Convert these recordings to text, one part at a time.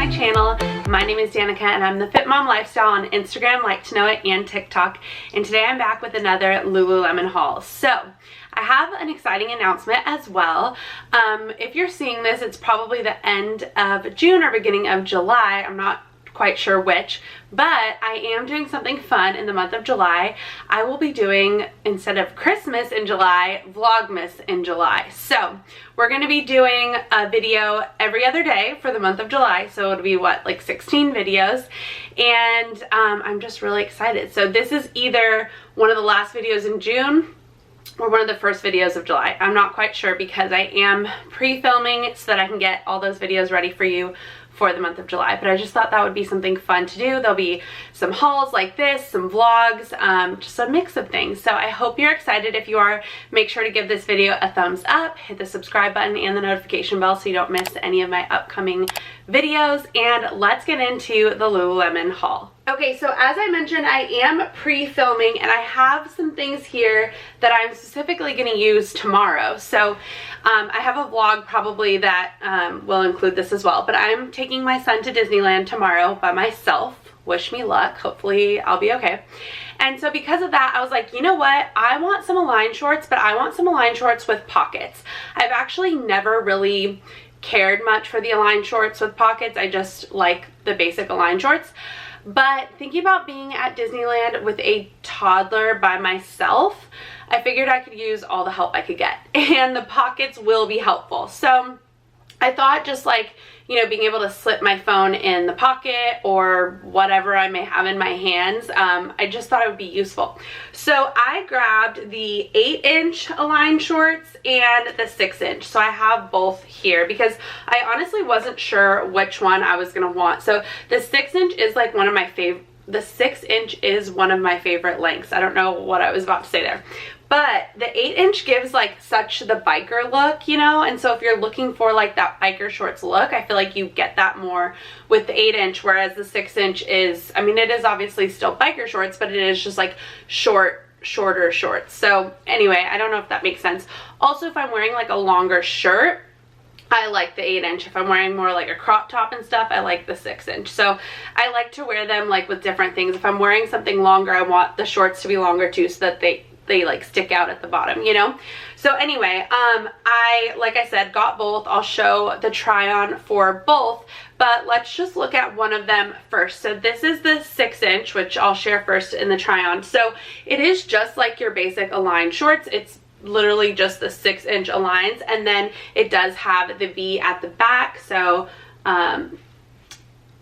my channel. My name is Danica and I'm the Fit Mom Lifestyle on Instagram, Like to Know It, and TikTok. And today I'm back with another Lululemon haul. So I have an exciting announcement as well. If you're seeing this, it's probably the end of June or beginning of July. I'm not quite sure which, but I am doing something fun in the month of July. I will be doing, instead of Christmas in July, Vlogmas in July. So we're going to be doing a video every other day for the month of July. So it'll be what, like 16 videos. And I'm just really excited. So this is either one of the last videos in June or one of the first videos of July. I'm not quite sure because I am pre-filming so that I can get all those videos ready for you for the month of July, but I just thought that would be something fun to do. There'll be some hauls like this, some vlogs, just a mix of things. So I hope you're excited. If you are, make sure to give this video a thumbs up, hit the subscribe button and the notification bell so you don't miss any of my upcoming videos, and let's get into the Lululemon haul. Okay, so as I mentioned, I am pre-filming and I have some things here that I'm specifically going to use tomorrow. So I have a vlog probably that will include this as well, but I'm taking my son to Disneyland tomorrow by myself. Wish me luck. Hopefully I'll be okay. And so because of that, I was like, you know what? I want some Align shorts, but I want some Align shorts with pockets. I've actually never really cared much for the Align shorts with pockets. I just like the basic Align shorts. But thinking about being at Disneyland with a toddler by myself, I figured I could use all the help I could get, and the pockets will be helpful. So I thought just like, you know, being able to slip my phone in the pocket or whatever I may have in my hands, I just thought it would be useful. So I grabbed the 8-inch Align shorts and the 6-inch. So I have both here because I honestly wasn't sure which one I was going to want. So the 6-inch is like one of my favorite. The 6-inch is one of my favorite lengths. I don't know what I was about to say there. But the 8-inch gives like such the biker look, you know, and so if you're looking for like that biker shorts look, I feel like you get that more with the 8-inch, whereas the 6-inch is, I mean, it is obviously still biker shorts, but it is just like shorter shorts. So anyway, I don't know if that makes sense. Also, if I'm wearing like a longer shirt, I like the 8-inch. If I'm wearing more like a crop top and stuff, I like the 6-inch. So I like to wear them like with different things. If I'm wearing something longer, I want the shorts to be longer too so that they like stick out at the bottom, you know? So anyway, I, like I said, got both. I'll show the try on for both, but let's just look at one of them first. So this is the 6-inch, which I'll share first in the try on. So it is just like your basic Align shorts. It's literally just the 6-inch Aligns, and then it does have the V at the back. So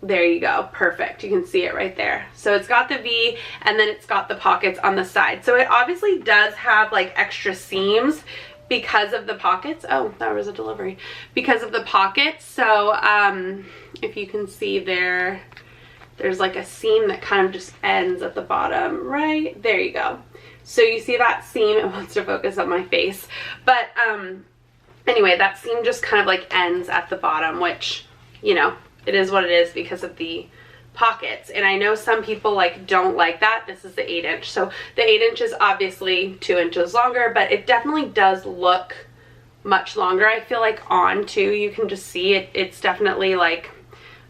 there you go. Perfect. You can see it right there. So it's got the V and then it's got the pockets on the side. So it obviously does have like extra seams because of the pockets. Oh, that was a delivery. Because of the pockets. So if you can see there, there's like a seam that kind of just ends at the bottom, right? There you go. So you see that seam. It wants to focus on my face. But anyway, that seam just kind of like ends at the bottom, which, you know, it is what it is because of the pockets. And I know some people like don't like that. This is the 8-inch. So the 8-inch is obviously 2 inches longer, but it definitely does look much longer. I feel like on too, you can just see it. It's definitely like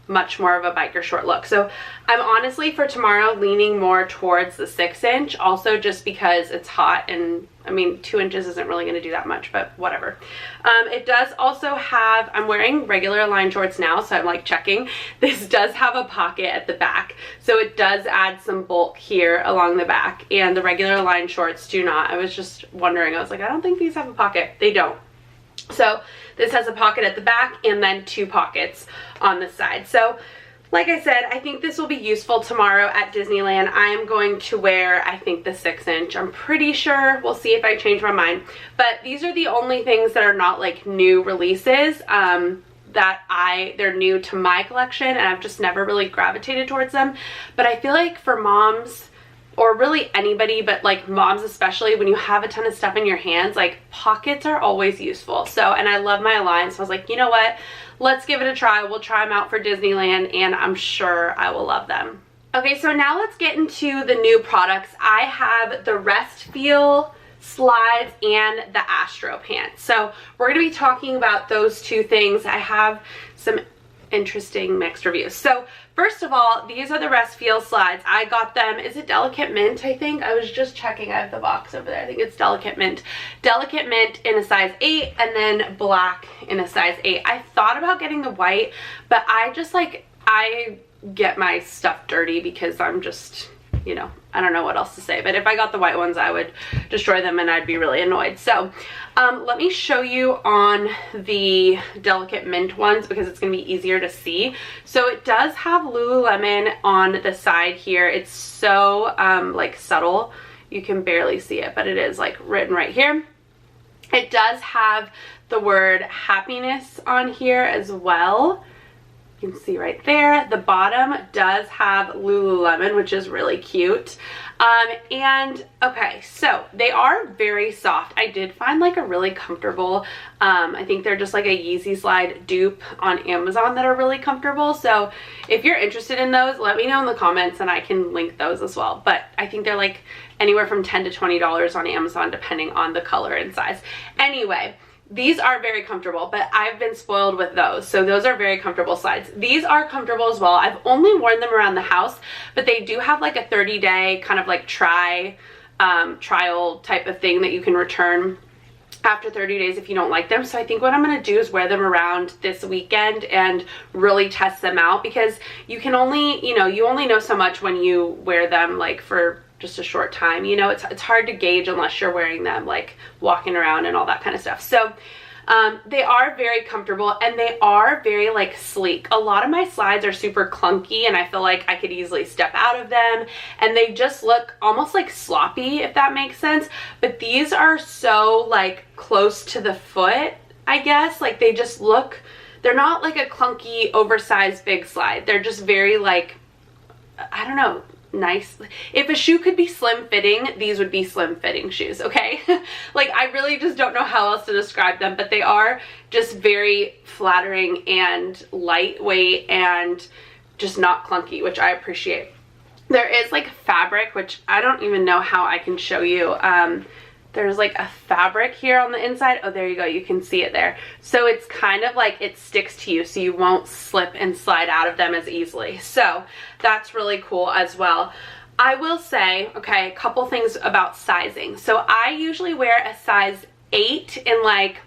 much more of a biker short look. So I'm honestly for tomorrow leaning more towards the 6-inch, also just because it's hot, and I mean 2 inches isn't really going to do that much, but whatever. It does also have, I'm wearing regular Align shorts now, so I'm like checking. This does have a pocket at the back, so it does add some bulk here along the back, and the regular Align shorts do not. I was just wondering, I was like, I don't think these have a pocket. They don't. So this has a pocket at the back and then 2 pockets on the side. So like I said, I think this will be useful tomorrow at Disneyland. I am going to wear, I think, the 6-inch. I'm pretty sure. We'll see if I change my mind. But these are the only things that are not like new releases they're new to my collection, and I've just never really gravitated towards them. But I feel like for moms, or really anybody, but like moms especially, when you have a ton of stuff in your hands, like pockets are always useful. So, and I love my Align, so I was like, you know what, let's give it a try. We'll try them out for Disneyland and I'm sure I will love them. Okay, so now let's get into the new products. I have the Restfeel Slides and the Astro Pants. So we're going to be talking about those two things. I have some interesting mixed reviews. So first of all, these are the Restfeel Slides. I got them, is it Delicate Mint? I think I was just checking. I have the box over there. I think it's Delicate Mint. Delicate Mint in a size 8 and then black in a size 8. I thought about getting the white, but I just like, I get my stuff dirty because I'm just, you know, I don't know what else to say, but if I got the white ones, I would destroy them and I'd be really annoyed. So let me show you on the Delicate Mint ones because it's going to be easier to see. So it does have Lululemon on the side here. It's so like subtle. You can barely see it, but it is like written right here. It does have the word happiness on here as well. You can see right there. The bottom does have Lululemon, which is really cute. And okay, so they are very soft. I did find like a really comfortable, I think they're just like a Yeezy Slide dupe on Amazon that are really comfortable. So if you're interested in those, let me know in the comments and I can link those as well. But I think they're like anywhere from $10 to $20 on Amazon depending on the color and size. Anyway, these are very comfortable, but I've been spoiled with those. So those are very comfortable slides. These are comfortable as well. I've only worn them around the house, but they do have like a 30-day kind of like trial type of thing that you can return after 30 days if you don't like them. So I think what I'm going to do is wear them around this weekend and really test them out because you can only, you know, you only know so much when you wear them like for just a short time. You know, it's hard to gauge unless you're wearing them like walking around and all that kind of stuff. So they are very comfortable and they are very like sleek. A lot of my slides are super clunky and I feel like I could easily step out of them and they just look almost like sloppy, if that makes sense. But these are so like close to the foot, I guess. Like they just look, they're not like a clunky oversized big slide. They're just very like, I don't know, nice. If a shoe could be slim fitting, these would be slim fitting shoes, okay? Like I really just don't know how else to describe them, but they are just very flattering and lightweight and just not clunky, which I appreciate. There is like fabric, which I don't even know how I can show you. There's like a fabric here on the inside. Oh, there you go. You can see it there. So it's kind of like it sticks to you so you won't slip and slide out of them as easily. So that's really cool as well. I will say, okay, a couple things about sizing. So I usually wear a size 8 in like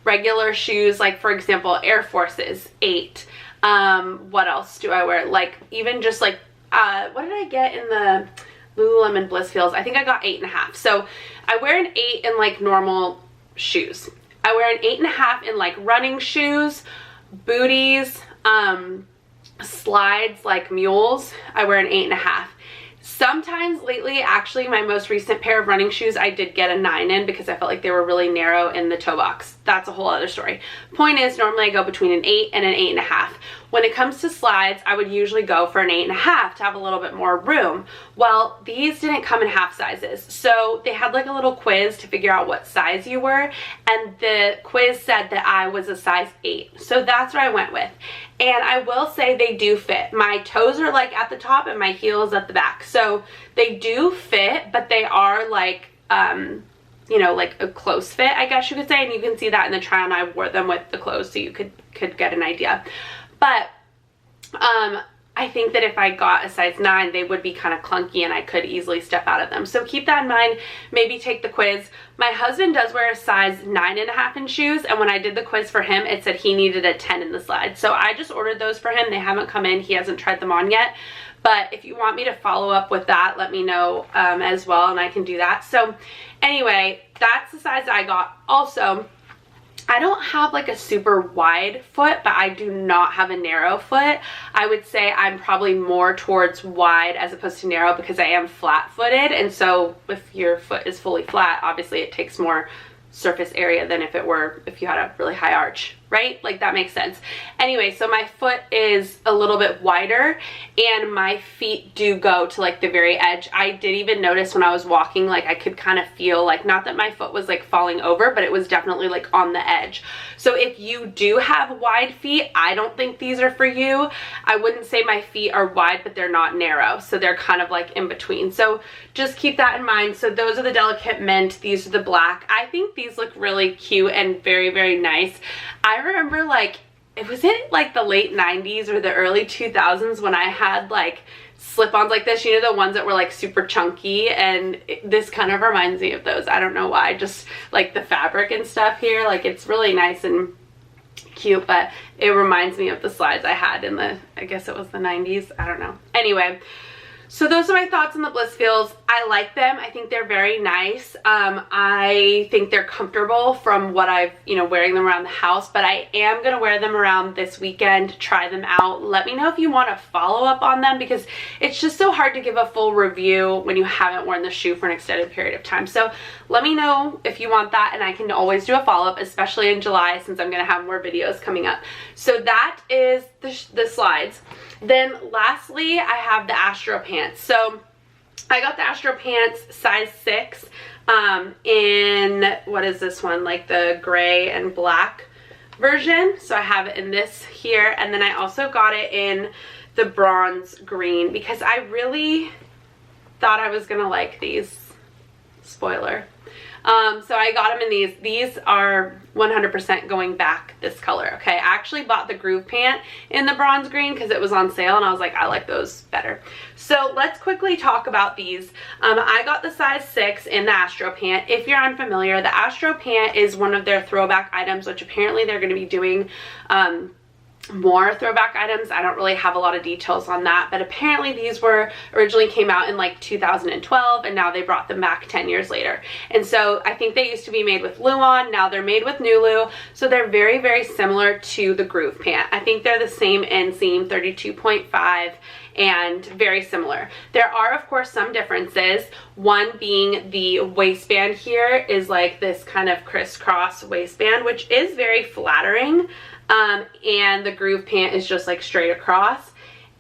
regular shoes, like for example, Air Forces 8. What else do I wear? Like even just like, what did I get in the Lululemon Blissfeels? I think I got 8.5. So I wear an 8 in like normal shoes. I wear an 8.5 in like running shoes, booties, slides like mules. I wear an 8.5. Sometimes lately, actually my most recent pair of running shoes I did get a 9 in because I felt like they were really narrow in the toe box. That's a whole other story. Point is, normally I go between an 8 and an 8.5. When it comes to slides, I would usually go for an 8.5 to have a little bit more room. Well, these didn't come in half sizes. So they had like a little quiz to figure out what size you were. And the quiz said that I was a size 8. So that's what I went with. And I will say they do fit. My toes are like at the top and my heel is at the back. So they do fit, but they are like, you know, like a close fit, I guess you could say. And you can see that in the try on. I wore them with the clothes so you could get an idea. But I think that if I got a size 9, they would be kind of clunky and I could easily step out of them. So keep that in mind. Maybe take the quiz. My husband does wear a size 9.5 in shoes, and when I did the quiz for him, it said he needed a 10 in the slide. So I just ordered those for him. They haven't come in. He hasn't tried them on yet. But if you want me to follow up with that, let me know as well, and I can do that. So anyway, that's the size I got. Also, I don't have like a super wide foot, but I do not have a narrow foot. I would say I'm probably more towards wide as opposed to narrow because I am flat-footed. And so if your foot is fully flat, obviously it takes more surface area than if you had a really high arch, right? Like that makes sense. Anyway, so my foot is a little bit wider and my feet do go to like the very edge. I did even notice when I was walking, like I could kind of feel like, not that my foot was like falling over, but it was definitely like on the edge. So if you do have wide feet, I don't think these are for you. I wouldn't say my feet are wide, but they're not narrow. So they're kind of like in between. So just keep that in mind. So those are the Delicate Mint. These are the black. I think these look really cute and very, very nice. I remember like it was in like the late 90s or the early 2000s when I had like slip-ons like this, you know, the ones that were like super chunky, and this kind of reminds me of those. I don't know why, just like the fabric and stuff here, like it's really nice and cute, but it reminds me of the slides I had in the, I guess it was the 90s, I don't know. Anyway, so those are my thoughts on the Blissfeels. I like them. I think they're very nice. I think they're comfortable from what I've, you know, wearing them around the house, but I am going to wear them around this weekend, try them out. Let me know if you want to follow up on them, because it's just so hard to give a full review when you haven't worn the shoe for an extended period of time. So let me know if you want that, and I can always do a follow-up, especially in July, since I'm going to have more videos coming up. So that is the slides. Then lastly, I have the Astro Pants. So I got the Astro Pants size 6 in, what is this one, like the gray and black version. So I have it in this here, and then I also got it in the bronze green because I really thought I was gonna like these. Spoiler. So I got them in these. These are 100% going back this color. Okay, I actually bought the Groove Pant in the bronze green because it was on sale, and I was like, I like those better. So let's quickly talk about these. I got the size 6 in the Astro Pant. If you're unfamiliar, the Astro Pant is one of their throwback items, which apparently they're going to be doing more throwback items. I don't really have a lot of details on that, but apparently these were originally came out in like 2012, and now they brought them back 10 years later. And so I think they used to be made with Luon, now they're made with Nulu, so they're very, very similar to the Groove Pant. I think they're the same inseam, 32.5, and very similar. There are of course some differences, one being the waistband here is like this kind of crisscross waistband, which is very flattering. And the Groove Pant is just like straight across,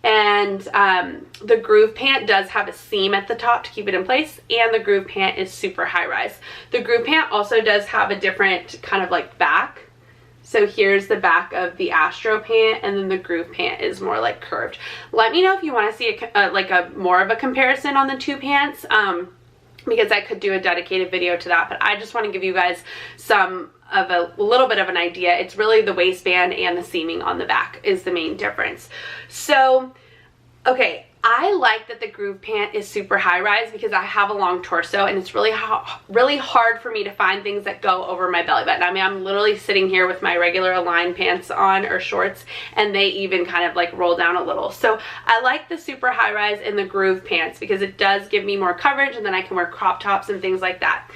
and the Groove Pant does have a seam at the top to keep it in place, and the Groove Pant is super high rise. The Groove Pant also does have a different kind of like back. So here's the back of the Astro Pant, and then the Groove Pant is more like curved. Let me know if you want to see a more of a comparison on the two pants, because I could do a dedicated video to that, but I just want to give you guys some of a little bit of an idea. It's really the waistband and the seaming on the back is the main difference. So, okay, I like that the Groove Pant is super high rise because I have a long torso, and it's really hard for me to find things that go over my belly button. I mean, I'm literally sitting here with my regular Align pants on, or shorts, and they even kind of like roll down a little. So I like the super high rise in the Groove Pants because it does give me more coverage, and then I can wear crop tops and things like that.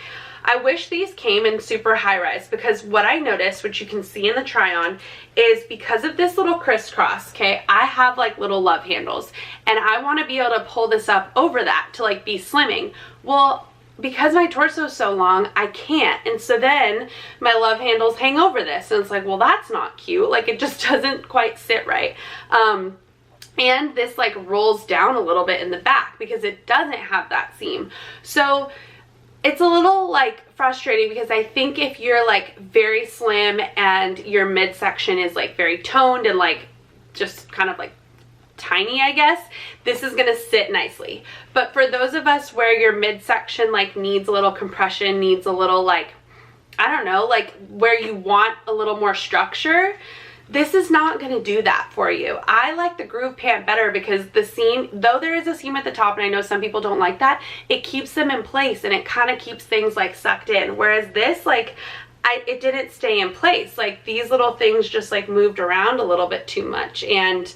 I wish these came in super high rise, because what I noticed, which you can see in the try on, is because of this little crisscross, okay, I have like little love handles, and I want to be able to pull this up over that to like be slimming. Well, because my torso is so long, I can't, and so then my love handles hang over this, and it's like, well, that's not cute. Like, it just doesn't quite sit right. And this like rolls down a little bit in the back because it doesn't have that seam. So it's a little like frustrating, because I think if you're like very slim and your midsection is like very toned and like just kind of like tiny, I guess, this is gonna sit nicely. But for those of us where your midsection like needs a little compression, needs a little like, I don't know, like where you want a little more structure, this is not going to do that for you. I like the Groove Pant better because the seam, though there is a seam at the top, and I know some people don't like that, it keeps them in place, and it kind of keeps things like sucked in. Whereas this, like, it didn't stay in place. Like, these little things just like moved around a little bit too much, and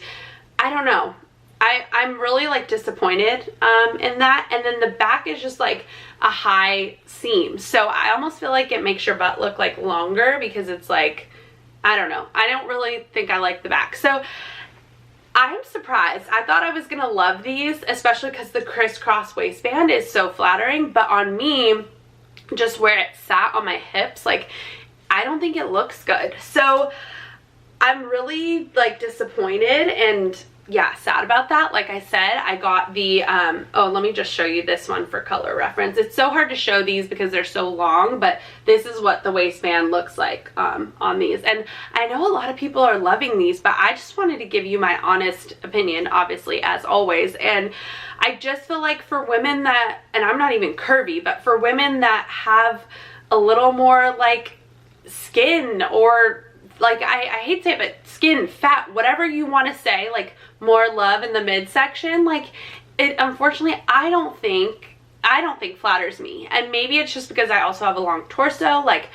I don't know. I'm really like disappointed in that. And then the back is just like a high seam, so I almost feel like it makes your butt look like longer, because it's like, I don't know. I don't really think I like the back. So I'm surprised. I thought I was going to love these, especially because the crisscross waistband is so flattering. But on me, just where it sat on my hips, like, I don't think it looks good. So I'm really like disappointed and yeah, sad about that. Like I said, I got the, oh, let me just show you this one for color reference. It's so hard to show these because they're so long, but this is what the waistband looks like on these. And I know a lot of people are loving these, but I just wanted to give you my honest opinion, obviously, as always. And I just feel like for women that, and I'm not even curvy, but for women that have a little more like skin or like, I hate to say it, but skin, fat, whatever you want to say, like more love in the midsection, like it, unfortunately, I don't think flatters me. And maybe it's just because I also have a long torso. Like,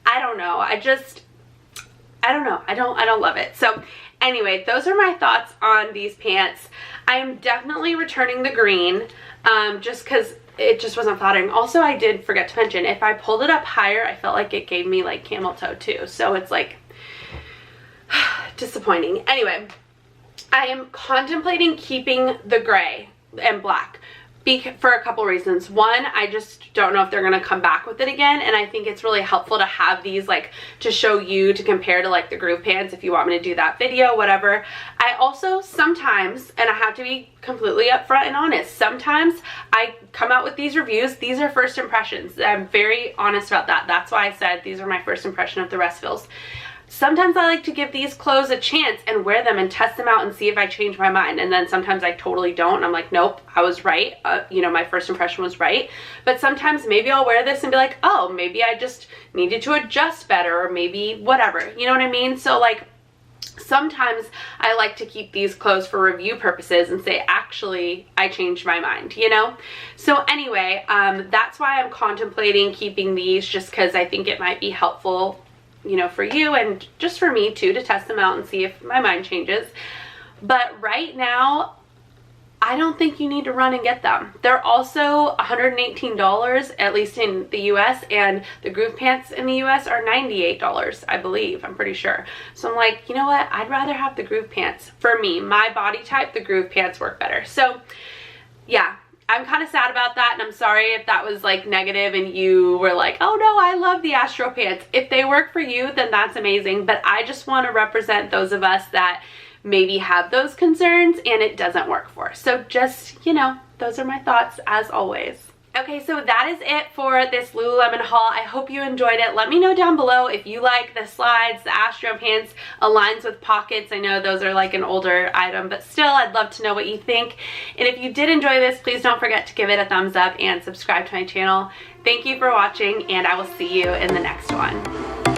I don't know. I don't know. I don't love it. So anyway, those are my thoughts on these pants. I am definitely returning the green, just because it just wasn't flattering. Also, I did forget to mention, if I pulled it up higher, I felt like it gave me like camel toe too. So it's like disappointing. Anyway, I am contemplating keeping the gray and black for a couple reasons. One, I just don't know if they're gonna come back with it again, and I think it's really helpful to have these, like, to show you, to compare to like the groove pants if you want me to do that video, whatever. I also sometimes, and I have to be completely upfront and honest, sometimes I come out with these reviews, these are first impressions. I'm very honest about that. That's why I said these are my first impression of the Restfeels. Sometimes I like to give these clothes a chance and wear them and test them out and see if I change my mind. And then sometimes I totally don't. And I'm like, nope, I was right. You know, my first impression was right. But sometimes maybe I'll wear this and be like, oh, maybe I just needed to adjust better, or maybe whatever. You know what I mean? So like, sometimes I like to keep these clothes for review purposes and say, actually, I changed my mind, you know? So anyway, that's why I'm contemplating keeping these, just because I think it might be helpful, you know, for you and just for me too, to test them out and see if my mind changes. But right now, I don't think you need to run and get them. They're also $118, at least in the US, and the groove pants in the US are $98, I believe, I'm pretty sure. So I'm like, you know what, I'd rather have the groove pants. For me, my body type, the groove pants work better. So yeah, I'm kind of sad about that, and I'm sorry if that was like negative and you were like, oh no, I love the Astro Pants. If they work for you, then that's amazing, but I just want to represent those of us that maybe have those concerns and it doesn't work for. So just, you know, those are my thoughts as always. Okay, so that is it for this Lululemon haul. I hope you enjoyed it. Let me know down below if you like the slides, the Astro Pants, aligns with pockets. I know those are like an older item, but still, I'd love to know what you think. And if you did enjoy this, please don't forget to give it a thumbs up and subscribe to my channel. Thank you for watching, and I will see you in the next one.